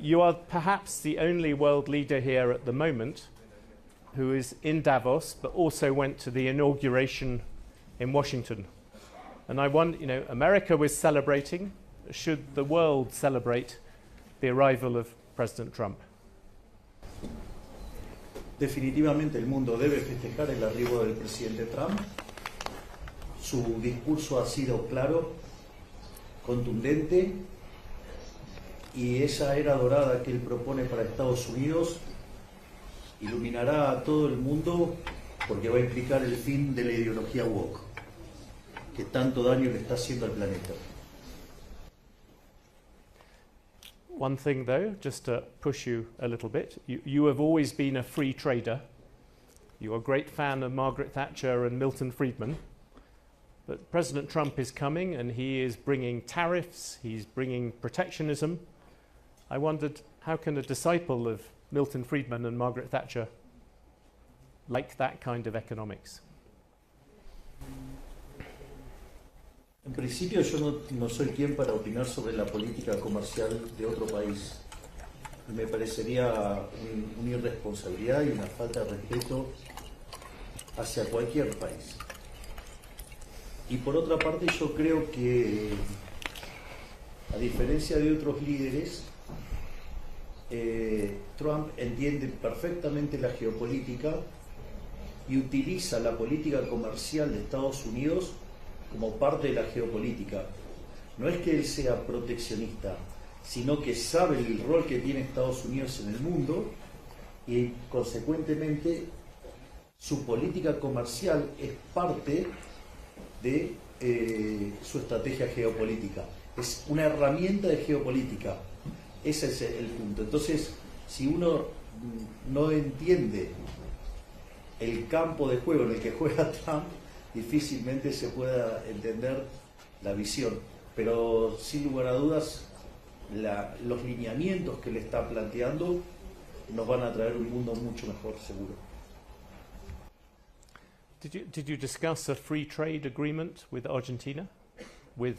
You are perhaps the only world leader here at the moment who is in Davos, but also went to the inauguration in Washington. And I wonder, America was celebrating. Should the world celebrate the arrival of President Trump? Definitivamente el mundo debe festejar el arribo del presidente Trump. Su discurso ha sido claro, contundente, y esa era dorada que él propone para Estados Unidos iluminará a todo el mundo, porque va a implicar el fin de la ideología woke, que tanto daño le está haciendo al planeta. One thing though, just to push you a little bit, you have always been a free trader. You're a great fan of Margaret Thatcher and Milton Friedman. But President Trump is coming and he is bringing tariffs, he's bringing protectionism. I wondered, how can a disciple of Milton Friedman and Margaret Thatcher like that kind of economics? En principio yo no soy quien para opinar sobre la política comercial de otro país. Me parecería una irresponsabilidad y una falta de respeto hacia cualquier país. Y por otra parte yo creo que, a diferencia de otros líderes, Trump entiende perfectamente la geopolítica y utiliza la política comercial de Estados Unidos como parte de la geopolítica. No es que él sea proteccionista, sino que sabe el rol que tiene Estados Unidos en el mundo y consecuentemente su política comercial es parte de su estrategia geopolítica. Es una herramienta de geopolítica. Ese es el punto. Entonces, si uno no entiende el campo de juego en el que juega Trump, difícilmente se pueda entender la visión. Pero sin lugar a dudas, los lineamientos que le está planteando nos van a traer un mundo mucho mejor, seguro. Did you discuss a free trade agreement with Argentina, with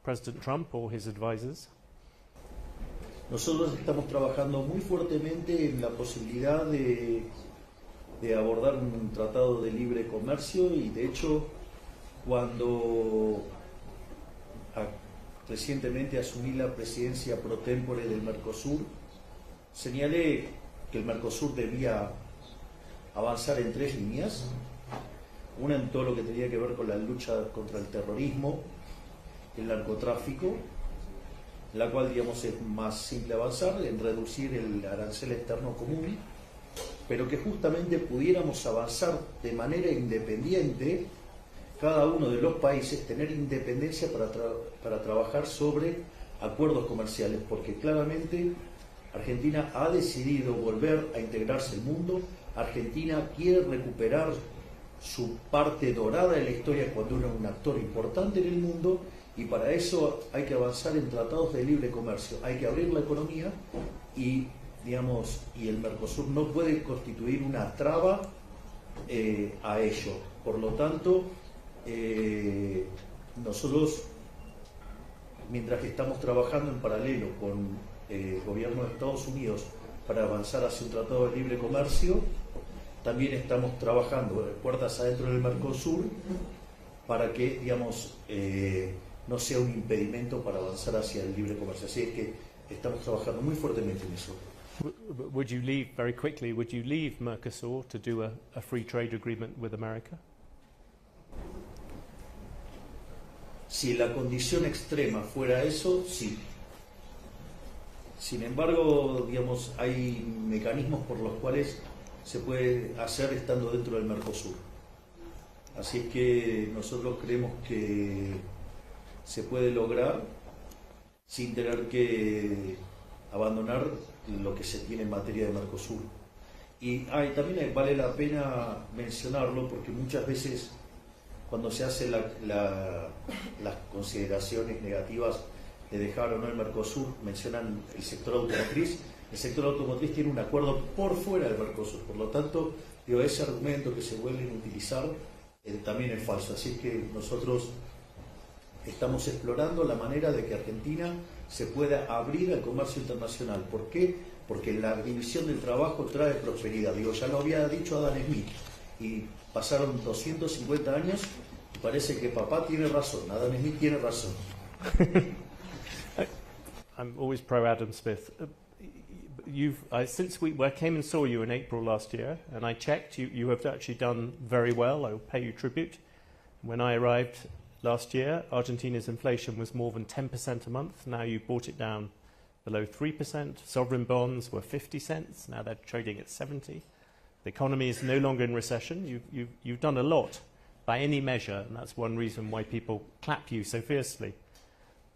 President Trump or his advisors? Nosotros estamos trabajando muy fuertemente en la posibilidad de abordar un tratado de libre comercio y de hecho cuando recientemente asumí la presidencia pro tempore del Mercosur, señalé que el Mercosur debía avanzar en 3 líneas. Una en todo lo que tenía que ver con la lucha contra el terrorismo, el narcotráfico, la cual digamos es más simple avanzar, en reducir el arancel externo común, pero que justamente pudiéramos avanzar de manera independiente, cada uno de los países tener independencia para trabajar sobre acuerdos comerciales, porque claramente Argentina ha decidido volver a integrarse al mundo. Argentina quiere recuperar su parte dorada de la historia cuando uno es un actor importante en el mundo, y para eso hay que avanzar en tratados de libre comercio, hay que abrir la economía y el Mercosur no puede constituir una traba a ello. Por lo tanto, nosotros, mientras que estamos trabajando en paralelo con el gobierno de Estados Unidos para avanzar hacia un tratado de libre comercio, también estamos trabajando de puertas adentro del Mercosur para que, no sea un impedimento para avanzar hacia el libre comercio. Así es que estamos trabajando muy fuertemente en eso. Would you leave Mercosur to do a free trade agreement with America? Si la condición extrema fuera eso, sí. Sin embargo, hay mecanismos por los cuales se puede hacer estando dentro del Mercosur. Así es que nosotros creemos que se puede lograr sin tener que abandonar lo que se tiene en materia de Mercosur. Y también vale la pena mencionarlo porque muchas veces cuando se hacen las consideraciones negativas de dejar o no el Mercosur, mencionan el sector automotriz. El sector automotriz tiene un acuerdo por fuera del Mercosur, por lo tanto, ese argumento que se vuelve a utilizar también es falso. Así que nosotros estamos explorando la manera de que Argentina se pueda abrir al comercio internacional. ¿Por qué? Porque la división del trabajo trae prosperidad. Digo, ya lo había dicho Adam Smith, y pasaron 250 años y parece que papá tiene razón, Adam Smith tiene razón. I'm always pro Adam Smith. Since I came and saw you in April last year, and I checked, you have actually done very well. I will pay you tribute. When I arrived last year, Argentina's inflation was more than 10% a month. Now you brought it down below 3%. Sovereign bonds were 50 cents. Now they're trading at 70. The economy is no longer in recession. You've done a lot by any measure, and that's one reason why people clap you so fiercely.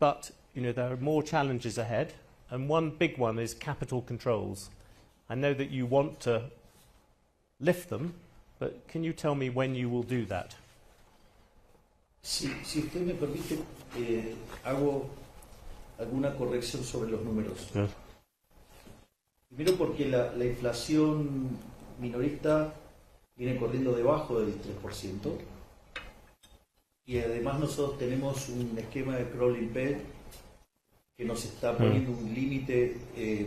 But there are more challenges ahead, and one big one is capital controls. I know that you want to lift them, but can you tell me when you will do that? Si usted me permite, hago alguna corrección sobre los números. Yes. Primero porque la inflación minorista viene corriendo debajo del 3%, y además nosotros tenemos un esquema de crawling peg que nos está poniendo un límite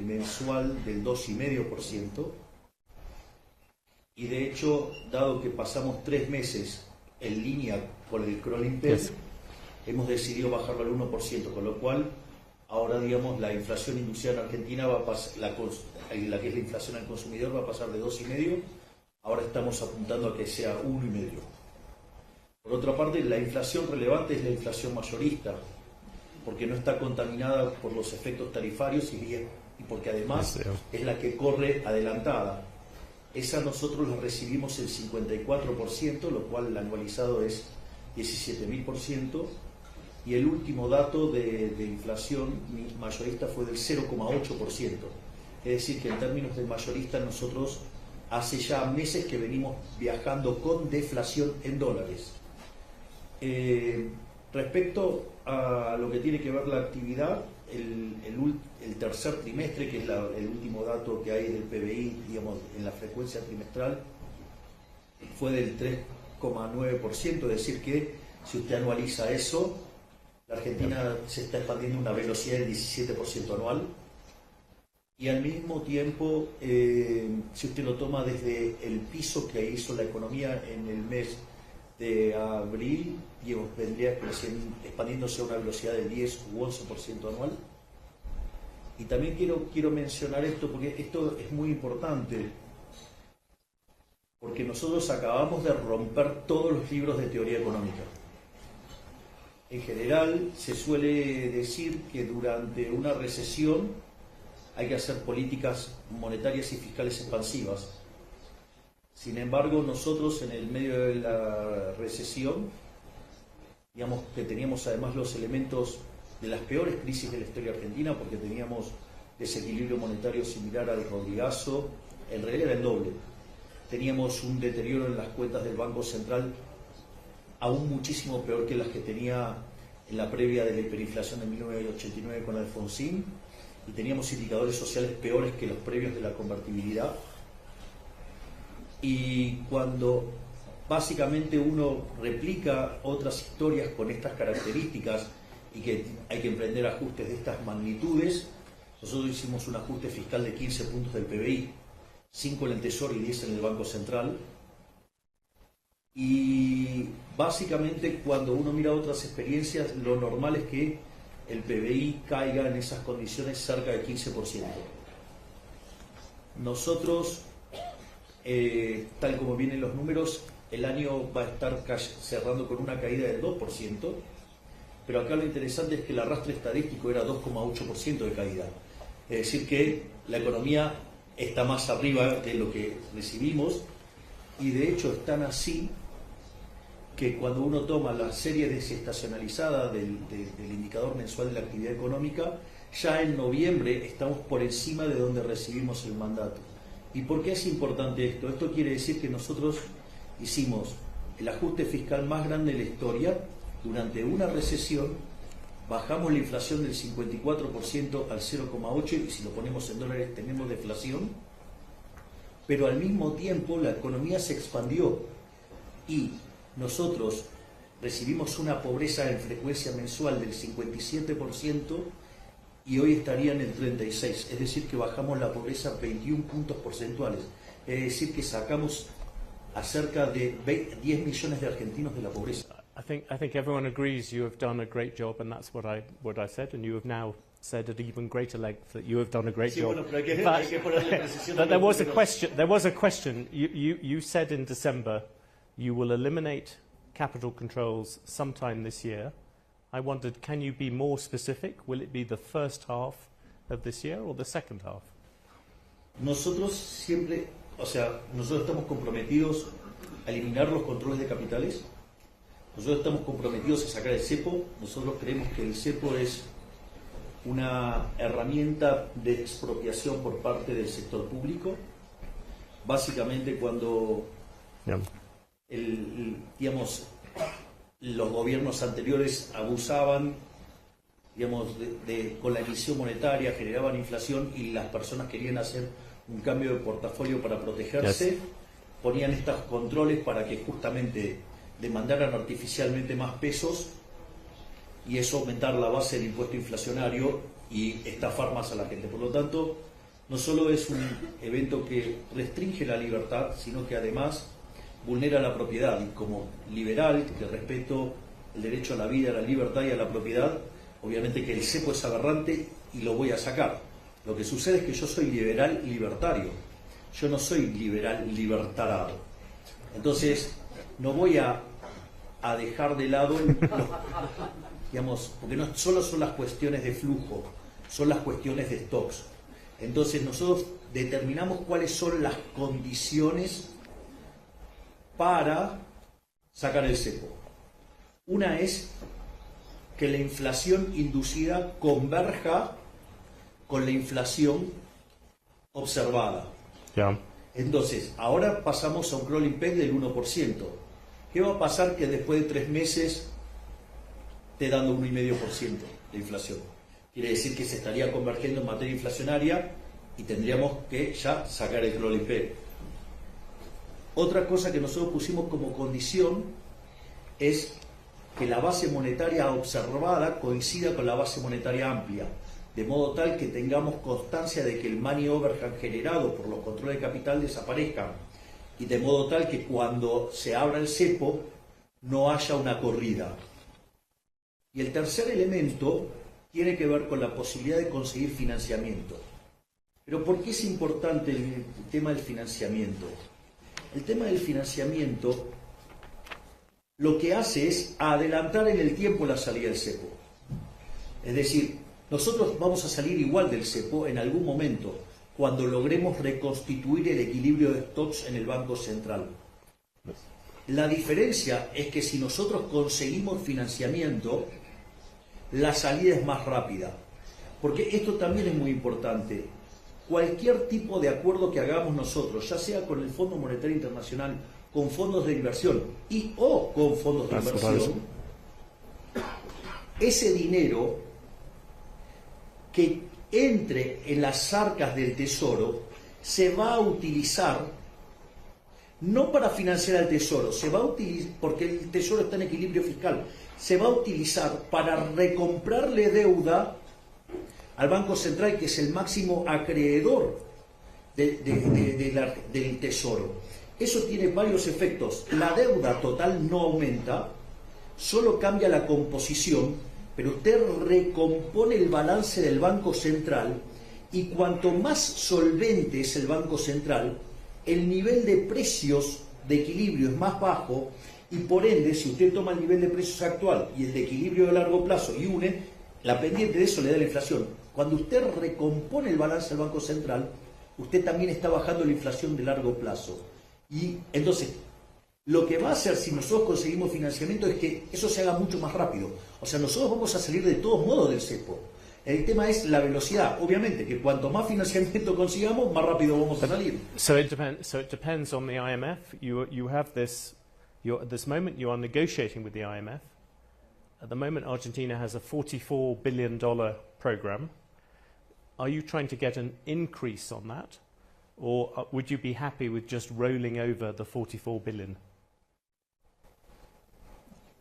mensual del 2,5%, y de hecho, dado que pasamos 3 meses en línea con el crawling peg, Yes. hemos decidido bajarlo al 1%, con lo cual ahora, digamos, la inflación industrial en Argentina va a pasar, la que es la inflación al consumidor, va a pasar de 2,5%, ahora estamos apuntando a que sea 1,5%. Por otra parte, la inflación relevante es la inflación mayorista, porque no está contaminada por los efectos tarifarios y porque además es la que corre adelantada. Esa nosotros la recibimos el 54%, lo cual el anualizado es 17.000%, y el último dato de inflación mayorista fue del 0,8%. Es decir, que en términos de mayorista nosotros hace ya meses que venimos viajando con deflación en dólares. Respecto a lo que tiene que ver la actividad, el tercer trimestre, que es el último dato que hay del PBI, digamos, en la frecuencia trimestral, fue del 3,9%, es decir que si usted anualiza eso, la Argentina se está expandiendo a una velocidad del 17% anual, y al mismo tiempo, si usted lo toma desde el piso que hizo la economía en el mes de abril, vendría expandiéndose a una velocidad del 10 u 11% anual. Y también quiero mencionar esto, porque esto es muy importante, porque nosotros acabamos de romper todos los libros de teoría económica. En general se suele decir que durante una recesión hay que hacer políticas monetarias y fiscales expansivas. Sin embargo, nosotros en el medio de la recesión, digamos que teníamos además los elementos de las peores crisis de la historia argentina, porque teníamos desequilibrio monetario similar al Rodrigazo, en realidad era el doble. Teníamos un deterioro en las cuentas del Banco Central aún muchísimo peor que las que tenía en la previa de la hiperinflación de 1989 con Alfonsín, y teníamos indicadores sociales peores que los previos de la convertibilidad. Y cuando básicamente uno replica otras historias con estas características y que hay que emprender ajustes de estas magnitudes, nosotros hicimos un ajuste fiscal de 15 puntos del PBI, 5 en el Tesoro y 10 en el Banco Central. Y básicamente cuando uno mira otras experiencias, lo normal es que el PBI caiga en esas condiciones cerca del 15%. Nosotros, tal como vienen los números, el año va a estar cerrando con una caída del 2%, pero acá lo interesante es que el arrastre estadístico era 2,8% de caída. Es decir que la economía está más arriba de lo que recibimos, y de hecho es tan así que cuando uno toma la serie desestacionalizada del indicador mensual de la actividad económica, ya en noviembre estamos por encima de donde recibimos el mandato. ¿Y por qué es importante esto? Esto quiere decir que nosotros hicimos el ajuste fiscal más grande de la historia durante una recesión, bajamos la inflación del 54% al 0,8%, y si lo ponemos en dólares tenemos deflación, pero al mismo tiempo la economía se expandió y nosotros recibimos una pobreza en frecuencia mensual del 57% y hoy estaría en el 36, es decir que bajamos la pobreza 21 puntos porcentuales, es decir que sacamos a cerca de 10 millones de argentinos de la pobreza. I think everyone agrees you have done a great job, and that's what I said, and you have now said at even greater length that you have done a great Sí, job. bueno, pero hay que But- ponerle precisión a But there los was a números. question. There was a question. You said in December you will eliminate capital controls sometime this year. I wondered, can you be more specific? Will it be the first half of this year or the second half? Nosotros siempre, o sea, nosotros estamos comprometidos a eliminar los controles de capitales, nosotros estamos comprometidos a sacar el cepo, nosotros creemos que el cepo es una herramienta de expropiación por parte del sector público. Básicamente cuando digamos, los gobiernos anteriores abusaban, digamos, con la emisión monetaria, generaban inflación y las personas querían hacer un cambio de portafolio para protegerse, ponían estos controles para que justamente demandaran artificialmente más pesos y eso aumentar la base del impuesto inflacionario y estafar más a la gente. Por lo tanto, no solo es un evento que restringe la libertad, sino que además vulnera la propiedad. Y como liberal, que respeto el derecho a la vida, a la libertad y a la propiedad, obviamente que el cepo es aberrante y lo voy a sacar. Lo que sucede es que yo soy liberal libertario, yo no soy liberal libertarado. Entonces, no voy a dejar de lado digamos, porque no solo son las cuestiones de flujo, son las cuestiones de stocks. Entonces nosotros determinamos cuáles son las condiciones para sacar el cepo. Una es que la inflación inducida converja con la inflación observada. Entonces, ahora pasamos a un crawling peg del 1%. ¿Qué va a pasar que después de 3 meses esté dando 1,5% de inflación? Quiere decir que se estaría convergiendo en materia inflacionaria y tendríamos que ya sacar el crawling peg. Otra cosa que nosotros pusimos como condición es que la base monetaria observada coincida con la base monetaria amplia, de modo tal que tengamos constancia de que el money overhang generado por los controles de capital desaparezcan y de modo tal que cuando se abra el cepo no haya una corrida. Y el tercer elemento tiene que ver con la posibilidad de conseguir financiamiento. Pero ¿por qué es importante el tema del financiamiento? El tema del financiamiento lo que hace es adelantar en el tiempo la salida del cepo. Es decir, nosotros vamos a salir igual del cepo en algún momento, cuando logremos reconstituir el equilibrio de stocks en el Banco Central. La diferencia es que si nosotros conseguimos financiamiento, la salida es más rápida. Porque esto también es muy importante. Cualquier tipo de acuerdo que hagamos nosotros, ya sea con el Fondo Monetario Internacional, con fondos de inversión o con fondos de inversión, ese dinero que entre en las arcas del Tesoro se va a utilizar no para financiar al Tesoro, se va a utilizar, porque el Tesoro está en equilibrio fiscal, se va a utilizar para recomprarle deuda al Banco Central, que es el máximo acreedor del Tesoro. Eso tiene varios efectos. La deuda total no aumenta, solo cambia la composición, pero usted recompone el balance del Banco Central y cuanto más solvente es el Banco Central, el nivel de precios de equilibrio es más bajo y por ende, si usted toma el nivel de precios actual y el de equilibrio de largo plazo y une, la pendiente de eso le da la inflación. Cuando usted recompone el balance del Banco Central, usted también está bajando la inflación de largo plazo. Y entonces, lo que va a hacer si nosotros conseguimos financiamiento es que eso se haga mucho más rápido. O sea, nosotros vamos a salir de todos modos del cepo. El tema es la velocidad. Obviamente que cuanto más financiamiento consigamos, más rápido vamos a salir. So it depends on the IMF. You have this. At this moment, you are negotiating with the IMF. At the moment, Argentina has a $44 billion program. Are you trying to get an increase on that? Or would you be happy with just rolling over the 44 billion?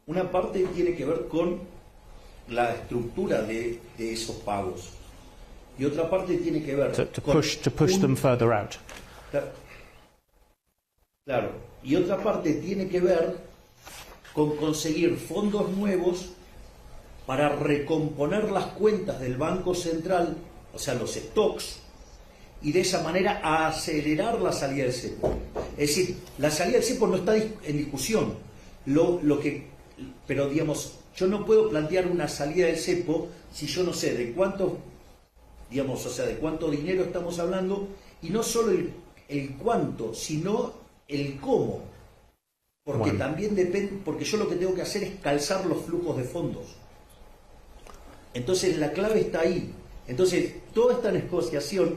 Una parte tiene que ver con la estructura de esos pagos. y otra parte tiene que ver to con push them further out. Claro, y otra parte tiene que ver con conseguir fondos nuevos para recomponer las cuentas del Banco Central, o sea, los stocks, y de esa manera acelerar la salida del cepo. Es decir, la salida del cepo no está en discusión. Pero digamos, yo no puedo plantear una salida del cepo si yo no sé de cuánto, digamos, o sea, de cuánto dinero estamos hablando, y no solo el cuánto, sino el cómo. Porque también depende, porque yo lo que tengo que hacer es calzar los flujos de fondos. Entonces la clave está ahí. Entonces, toda esta negociación,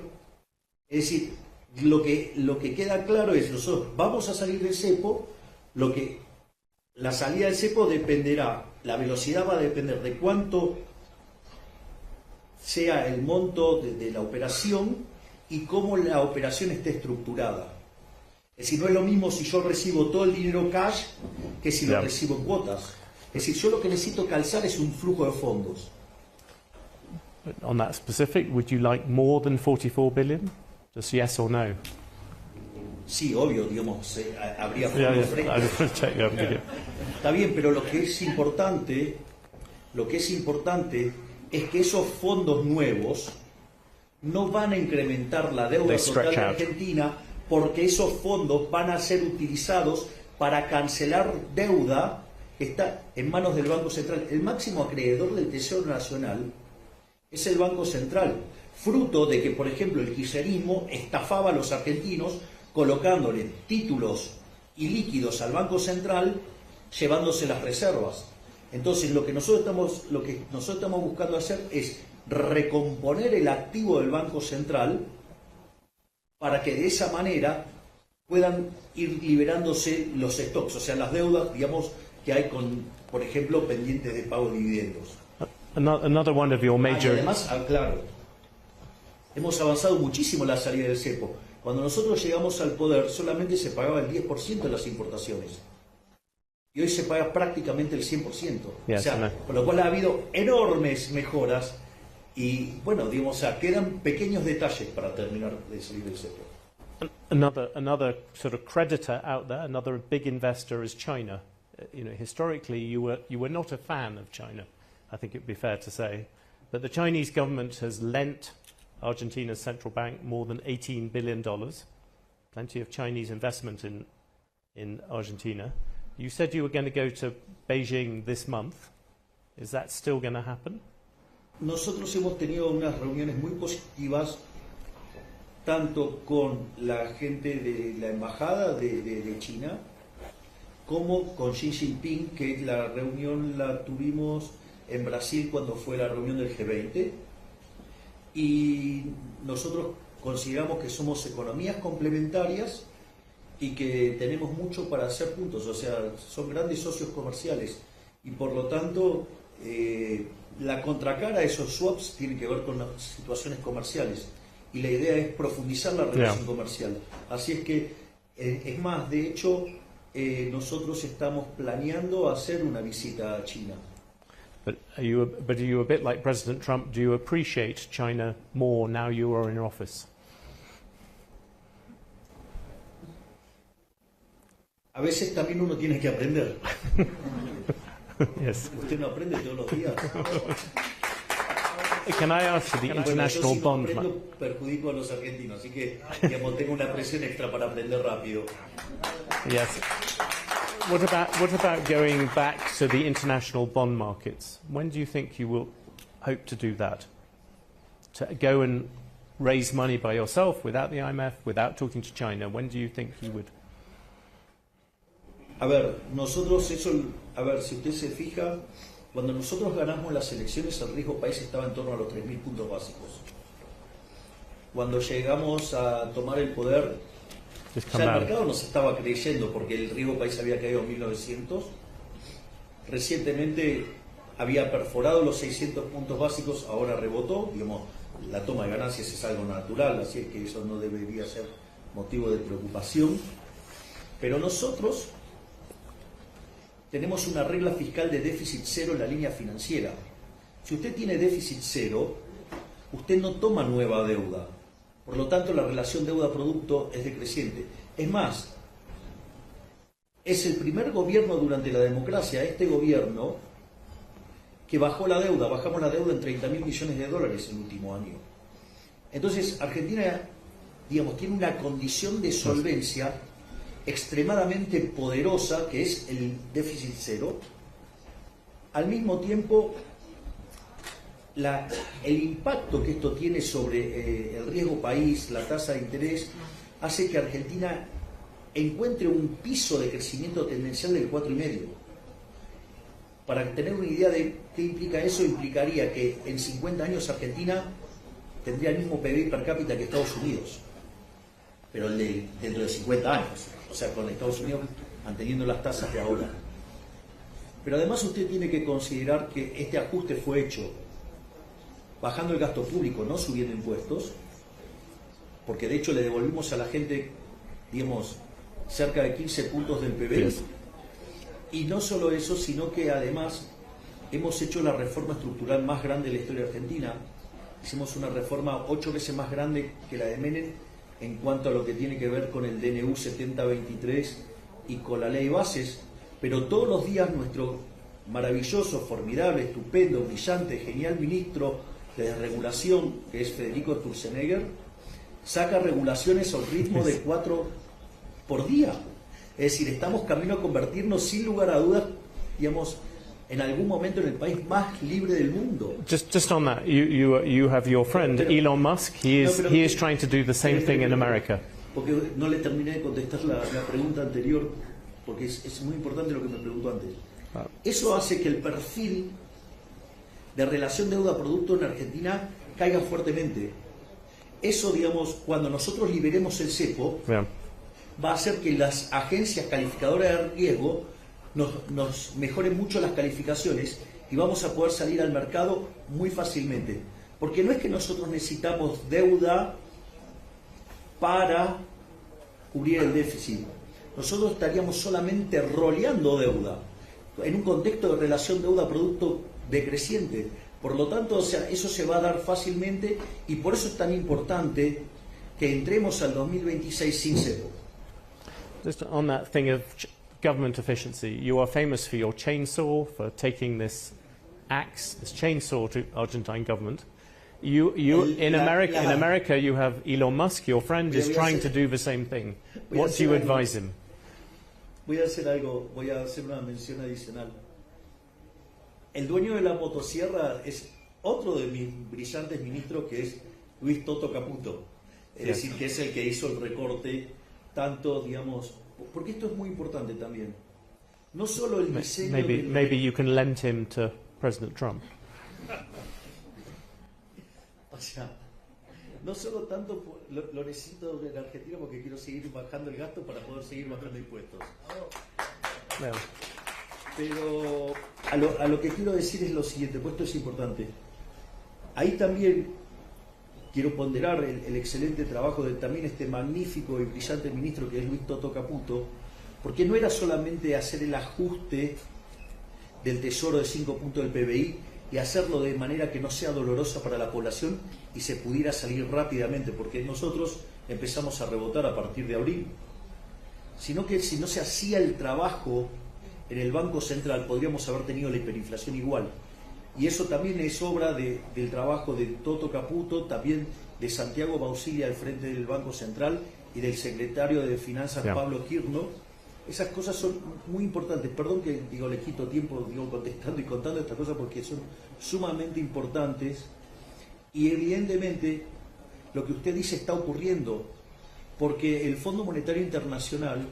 es decir, lo que queda claro es, nosotros vamos a salir del cepo, la salida del cepo dependerá, la velocidad va a depender de cuánto sea el monto de la operación y cómo la operación esté estructurada. Es decir, no es lo mismo si yo recibo todo el dinero cash que si lo recibo en cuotas. Es decir, yo lo que necesito calzar es un flujo de fondos. On that specific, would you like more than 44 billion? Just yes or no? Sí, obvio, digamos, habría fondos frescos. Está bien, pero lo que es importante es que esos fondos nuevos no van a incrementar la deuda total de Argentina, porque esos fondos van a ser utilizados para cancelar deuda que está en manos del Banco Central. El máximo acreedor del Tesoro Nacional es el Banco Central, fruto de que, por ejemplo, el kirchnerismo estafaba a los argentinos colocándole títulos y líquidos al Banco Central, llevándose las reservas. Entonces, lo que nosotros estamos buscando hacer es recomponer el activo del Banco Central para que de esa manera puedan ir liberándose los stocks, o sea, las deudas, digamos, que hay con, por ejemplo, pendientes de pago de dividendos. Another one of your major... Y además, claro, hemos avanzado muchísimo en la salida del cepo. Cuando nosotros llegamos al poder, solamente se pagaba el 10% de las importaciones. Y hoy se paga prácticamente el 100%. Yes, o sea, con lo cual ha habido enormes mejoras y, bueno, digamos, o sea, quedan pequeños detalles para terminar de salir del cepo. Another sort of creditor out there, another big investor is China. Historically, you were not a fan of China, I think it would be fair to say. But the Chinese government has lent Argentina's central bank more than $18 billion. Plenty of Chinese investment in Argentina. You said you were going to go to Beijing this month. Is that still going to happen? Nosotros hemos tenido unas reuniones muy positivas, tanto con la gente de la embajada de China, como con Xi Jinping, que la reunión la tuvimos en Brasil cuando fue la reunión del G20. Y nosotros consideramos que somos economías complementarias y que tenemos mucho para hacer juntos, o sea, son grandes socios comerciales y por lo tanto la contracara a esos swaps tiene que ver con las situaciones comerciales y la idea es profundizar la relación comercial. Así es que, es más, de hecho, nosotros estamos planeando hacer una visita a China. But are you a bit like President Trump? Do you appreciate China more now you are in office? A veces también uno tiene que aprender. Yes. Usted no aprende todos los días. Can I ask you the international bond market? Yo perjudico a los argentinos, así que digamos, tengo una presión extra para aprender rápido. Yes. What about going back to the international bond markets? When do you think you will hope to do that? To go and raise money by yourself without the IMF, without talking to China? When do you think you would? A ver, nosotros eso, a ver, si usted se fija, cuando nosotros ganamos las elecciones, el riesgo país estaba en torno a los 3.000 puntos básicos. Cuando llegamos a tomar el poder, ya el mercado nos estaba creyendo porque el riesgo país había caído en 1900. Recientemente había perforado los 600 puntos básicos, ahora rebotó, digamos, la toma de ganancias es algo natural, así es que eso no debería ser motivo de preocupación. Pero nosotros tenemos una regla fiscal de déficit cero en la línea financiera. Si usted tiene déficit cero, usted no toma nueva deuda. Por lo tanto, la relación deuda-producto es decreciente. Es más, es el primer gobierno durante la democracia, este gobierno, que bajó la deuda. Bajamos la deuda en 30.000 millones de dólares el último año. Entonces, Argentina, digamos, tiene una condición de solvencia extremadamente poderosa, que es el déficit cero. Al mismo tiempo, el impacto que esto tiene sobre el riesgo país, la tasa de interés, hace que Argentina encuentre un piso de crecimiento tendencial del 4,5. Para tener una idea de qué implica eso, implicaría que en 50 años Argentina tendría el mismo PBI per cápita que Estados Unidos, pero dentro de 50 años, o sea, con Estados Unidos manteniendo las tasas de ahora. Pero además usted tiene que considerar que este ajuste fue hecho bajando el gasto público, no subiendo impuestos, porque de hecho le devolvimos a la gente, digamos, cerca de 15 puntos del PBI. Yes. Y no solo eso, sino que además hemos hecho la reforma estructural más grande de la historia argentina. Hicimos una reforma 8 veces más grande que la de Menem en cuanto a lo que tiene que ver con el DNU 7023 y con la ley de bases, pero todos los días nuestro maravilloso, formidable, estupendo, brillante, genial ministro de Desregulación, que es Federico Sturzenegger, saca regulaciones a un ritmo de 4 por día. Es decir, estamos camino a convertirnos sin lugar a dudas, digamos, en algún momento en el país más libre del mundo. Just on that, you have your friend Elon Musk. He is trying to do the same thing in America. Porque no le terminé de contestar la pregunta anterior, porque es muy importante lo que me preguntó antes. Eso hace que el perfil de relación deuda-producto en Argentina caiga fuertemente. Eso, digamos, cuando nosotros liberemos el cepo, va a hacer que las agencias calificadoras de riesgo nos mejoren mucho las calificaciones y vamos a poder salir al mercado muy fácilmente. Porque no es que nosotros necesitamos deuda para cubrir el déficit. Nosotros estaríamos solamente roleando deuda en un contexto de relación deuda-producto decreciente. Por lo tanto, o sea, eso se va a dar fácilmente y por eso es tan importante que entremos al 2026 sin cepo. Just on that thing of government efficiency, you are famous for your chainsaw, for taking this axe, this chainsaw to Argentine government. In America, you have Elon Musk, your friend, is trying to do the same thing. What do you advise him? Voy a hacer una mención adicional. El dueño de la motosierra es otro de mis brillantes ministros, que es Luis Toto Caputo. Es decir, que es el que hizo el recorte, tanto, digamos, porque esto es muy importante también. No solo el diseño... Maybe you can lend him to President Trump. O sea, no solo tanto lo necesito en Argentina porque quiero seguir bajando el gasto para poder seguir bajando impuestos. Well. Pero a lo que quiero decir es lo siguiente, pues esto es importante. Ahí también quiero ponderar el excelente trabajo de también este magnífico y brillante ministro que es Luis Toto Caputo, porque no era solamente hacer el ajuste del tesoro de 5 puntos del PBI y hacerlo de manera que no sea dolorosa para la población y se pudiera salir rápidamente, porque nosotros empezamos a rebotar a partir de abril, sino que si no se hacía el trabajo en el Banco Central podríamos haber tenido la hiperinflación igual. Y eso también es obra del trabajo de Toto Caputo, también de Santiago Bausilia al frente del Banco Central y del secretario de Finanzas Pablo Kirno. Esas cosas son muy importantes. Perdón que le quito tiempo contestando y contando estas cosas porque son sumamente importantes. Y evidentemente lo que usted dice está ocurriendo porque el Fondo Monetario Internacional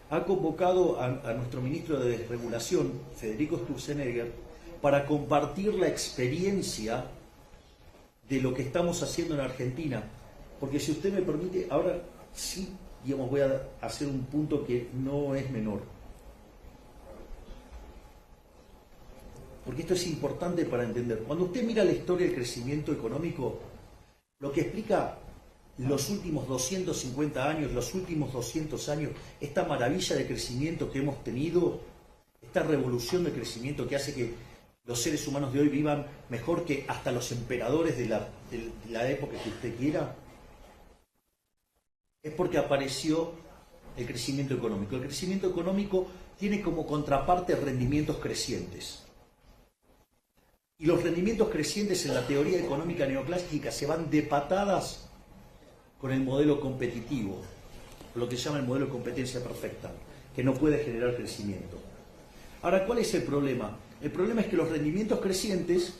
ha convocado a nuestro ministro de Desregulación, Federico Sturzenegger, para compartir la experiencia de lo que estamos haciendo en Argentina. Porque si usted me permite, ahora sí, digamos, voy a hacer un punto que no es menor. Porque esto es importante para entender. Cuando usted mira la historia del crecimiento económico, lo que explica los últimos 250 años, los últimos 200 años, esta maravilla de crecimiento que hemos tenido, esta revolución de crecimiento que hace que los seres humanos de hoy vivan mejor que hasta los emperadores de la época que usted quiera? Es porque apareció el crecimiento económico. El crecimiento económico tiene como contraparte rendimientos crecientes. Y los rendimientos crecientes en la teoría económica neoclásica se van de patadas con el modelo competitivo, lo que se llama el modelo de competencia perfecta, que no puede generar crecimiento. Ahora, ¿cuál es el problema? El problema es que los rendimientos crecientes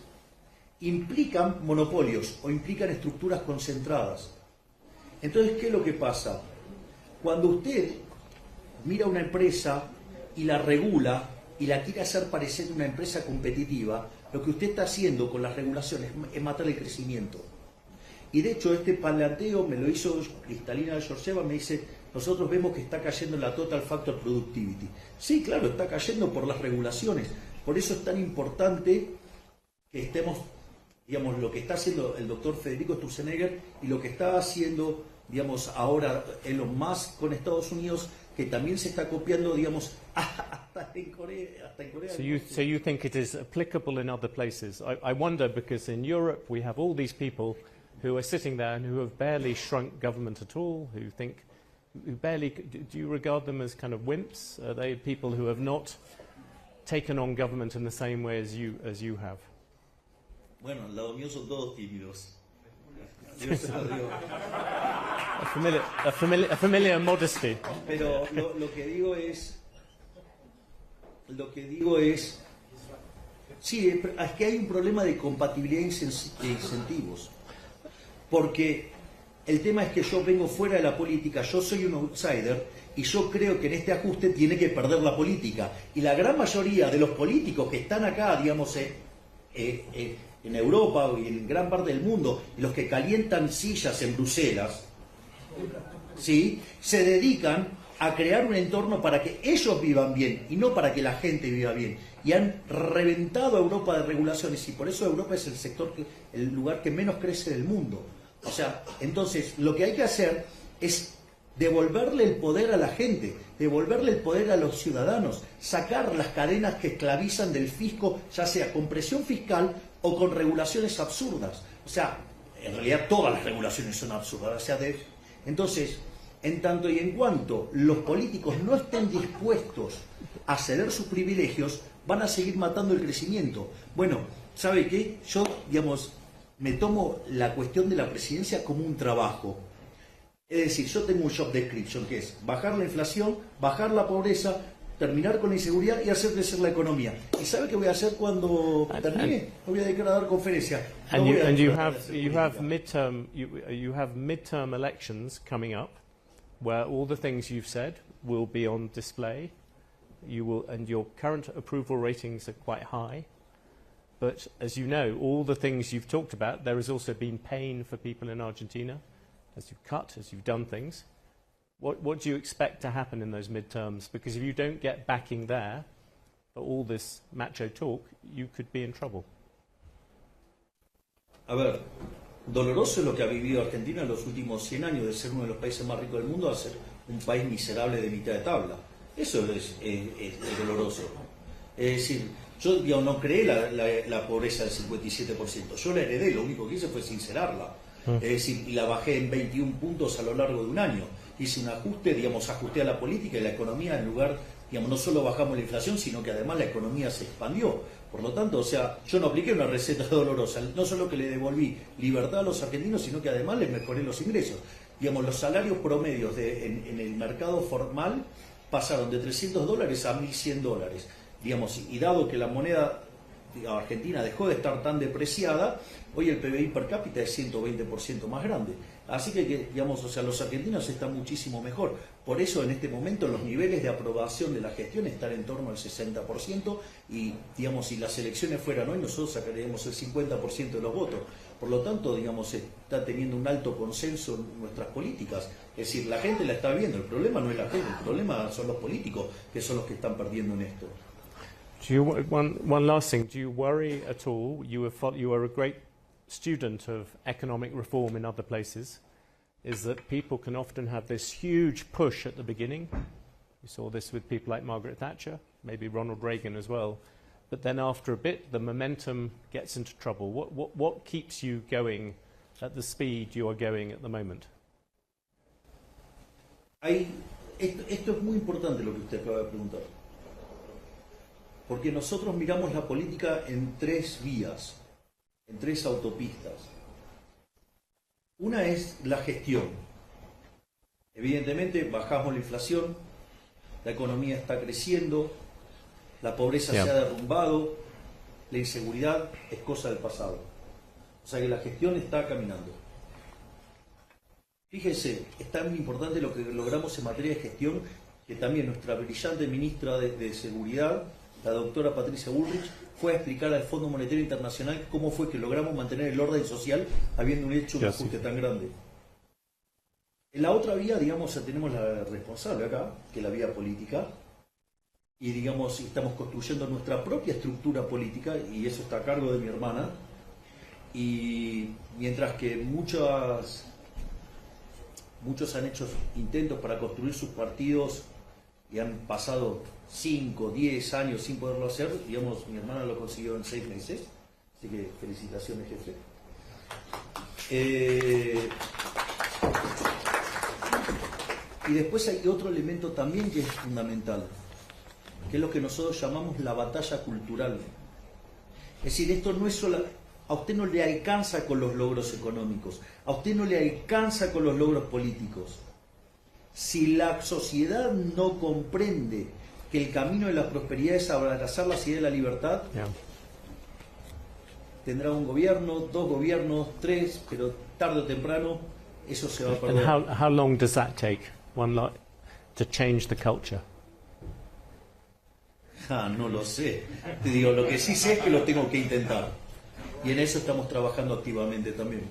implican monopolios o implican estructuras concentradas. Entonces, ¿qué es lo que pasa? Cuando usted mira una empresa y la regula y la quiere hacer parecer una empresa competitiva, lo que usted está haciendo con las regulaciones es matar el crecimiento. Y de hecho este planteo me lo hizo Kristalina Georgieva, me dice, nosotros vemos que está cayendo la Total Factor Productivity. Sí, claro, está cayendo por las regulaciones. Por eso es tan importante que estemos, digamos, lo que está haciendo el doctor Federico Sturzenegger y lo que está haciendo, digamos, ahora Elon Musk con Estados Unidos, que también se está copiando, digamos, hasta en Corea. So you think it is applicable in other places? I wonder, because in Europe we have all these people who are sitting there and who have barely shrunk government at all, who barely, do you regard them as kind of wimps? Are they people who have not taken on government in the same way as you have? Bueno, al lado mío son todos tímidos. Yo se lo digo. A familiar modesty. Pero lo que digo es, sí, es que hay un problema de compatibilidad de incentivos. Porque el tema es que yo vengo fuera de la política, yo soy un outsider y yo creo que en este ajuste tiene que perder la política. Y la gran mayoría de los políticos que están acá, digamos, en Europa y en gran parte del mundo, los que calientan sillas en Bruselas, ¿sí?, se dedican a crear un entorno para que ellos vivan bien y no para que la gente viva bien. Y han reventado a Europa de regulaciones y por eso Europa es el lugar que menos crece del mundo. O sea, entonces lo que hay que hacer es devolverle el poder a la gente, devolverle el poder a los ciudadanos, sacar las cadenas que esclavizan del fisco, ya sea con presión fiscal o con regulaciones absurdas. O sea, en realidad todas las regulaciones son absurdas. O sea, entonces, en tanto y en cuanto los políticos no estén dispuestos a ceder sus privilegios, van a seguir matando el crecimiento. Bueno, ¿sabe qué? Yo, digamos, me tomo la cuestión de la presidencia como un trabajo. Es decir, yo tengo un job description que es bajar la inflación, bajar la pobreza, terminar con la inseguridad y hacer crecer la economía. ¿Y sabe qué voy a hacer cuando termine? Me voy a dedicar a dar conferencias. You have midterm elections coming up, where all the things you've said will be on display. And your current approval ratings are quite high. But as you know, all the things you've talked about, there has also been pain for people in Argentina, as you've cut, as you've done things. What do you expect to happen in those midterms? Because if you don't get backing there for all this macho talk, you could be in trouble. A ver, doloroso es lo que ha vivido Argentina en los últimos 100 años, de ser uno de los países más ricos del mundo a ser un país miserable de mitad de tabla. Eso es doloroso. Es decir, yo, digamos, no creé la pobreza del 57%, yo la heredé, lo único que hice fue sincerarla. Es decir, y la bajé en 21 puntos a lo largo de un año. Hice un ajuste, digamos, ajusté a la política y la economía, en lugar, digamos, no solo bajamos la inflación, sino que además la economía se expandió. Por lo tanto, o sea, yo no apliqué una receta dolorosa, no solo que le devolví libertad a los argentinos, sino que además les mejoré los ingresos. Digamos, los salarios promedios en el mercado formal pasaron de $300 a $1.100. Digamos, y dado que la moneda argentina dejó de estar tan depreciada, hoy el PBI per cápita es 120% más grande. Así que, digamos, o sea, los argentinos están muchísimo mejor. Por eso, en este momento, los niveles de aprobación de la gestión están en torno al 60% y, digamos, si las elecciones fueran hoy, nosotros sacaríamos el 50% de los votos. Por lo tanto, digamos, está teniendo un alto consenso en nuestras políticas. Es decir, la gente la está viendo. El problema no es la gente, el problema son los políticos, que son los que están perdiendo en esto. One last thing, do you worry at all? You are a great student of economic reform in other places, is that people can often have this huge push at the beginning. We saw this with people like Margaret Thatcher, maybe Ronald Reagan as well, but then after a bit, the momentum gets into trouble. What keeps you going at the speed you are going at the moment? Esto es muy importante lo que usted acaba de preguntar, porque nosotros miramos la política en tres vías, en tres autopistas. Una es la gestión. Evidentemente bajamos la inflación, la economía está creciendo, la pobreza se ha derrumbado, la inseguridad es cosa del pasado. O sea que la gestión está caminando. Fíjense, es tan importante lo que logramos en materia de gestión que también nuestra brillante ministra de Seguridad, la doctora Patricia Bullrich, fue a explicar al Fondo Monetario Internacional cómo fue que logramos mantener el orden social habiendo hecho un ajuste tan grande. En la otra vía, digamos, tenemos la responsable acá, que es la vía política, y digamos, estamos construyendo nuestra propia estructura política, y eso está a cargo de mi hermana, y mientras que muchos han hecho intentos para construir sus partidos y han pasado 5, 10 años sin poderlo hacer, digamos, mi hermana lo consiguió en 6 meses, así que felicitaciones, jefe. Y después hay otro elemento también que es fundamental, que es lo que nosotros llamamos la batalla cultural. Es decir, esto no es solo... A usted no le alcanza con los logros económicos, a usted no le alcanza con los logros políticos. Si la sociedad no comprende que el camino de la prosperidad es abrazar la idea de la libertad, tendrá un gobierno, 2 gobiernos, 3, pero tarde o temprano eso se va a perder. And how long does that take, to change the culture? No lo sé. Te digo, lo que sí sé es que lo tengo que intentar. Y en eso estamos trabajando activamente también.